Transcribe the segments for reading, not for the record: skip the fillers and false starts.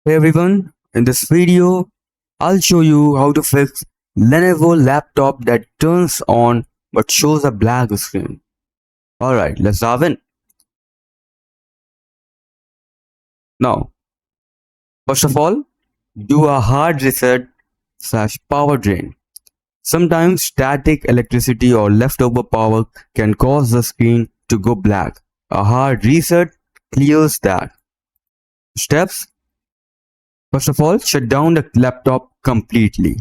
Hey everyone, in this video, I'll show you how to fix Lenovo laptop that turns on but shows a black screen. Alright, let's dive in. Now, first of all, do a hard reset slash power drain. Sometimes static electricity or leftover power can cause the screen to go black. A hard reset clears that. Steps. First of all, shut down the laptop completely.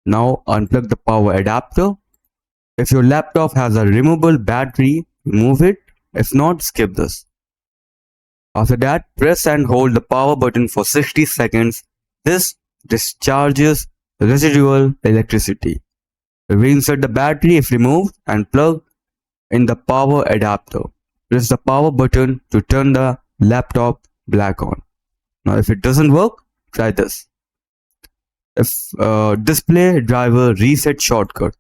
Now unplug the power adapter. If your laptop has a removable battery, remove it. If not, skip this. After that, press and hold the power button for 60 seconds. This discharges residual electricity. Reinsert the battery if removed and plug in the power adapter. Press the power button to turn the laptop black on. Now if it doesn't work, try this. If display driver reset shortcut.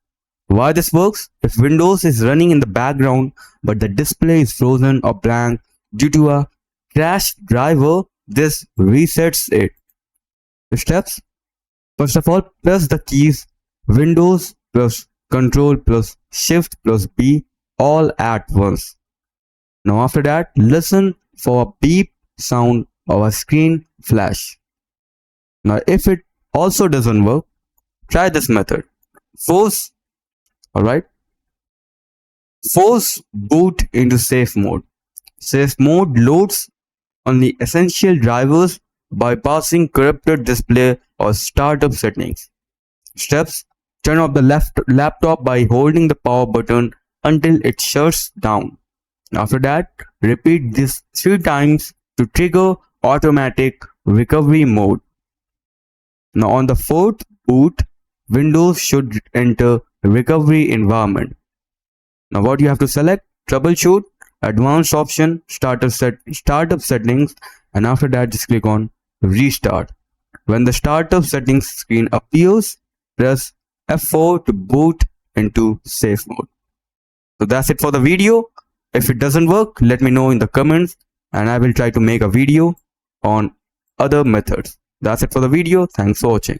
Why this works? If Windows is running in the background but the display is frozen or blank due to a crashed driver, this resets it. The steps. First of all, press the keys Windows plus Control plus Shift plus B all at once. Now after that, listen for a beep sound or a screen flash. Now if it also doesn't work, try this method. Force boot into safe mode. Safe mode loads only essential drivers bypassing corrupted display or startup settings. Steps. Turn off the laptop by holding the power button until it shuts down. After that, repeat this 3 times to trigger automatic recovery mode. Now on the 4th boot, Windows should enter recovery environment. Now what you have to select? Troubleshoot, advanced option, startup settings, and after that just click on restart. When the startup settings screen appears, press F4 to boot into safe mode. So that's it for the video. If it doesn't work, let me know in the comments and I will try to make a video on other methods. That's it for the video. Thanks for watching.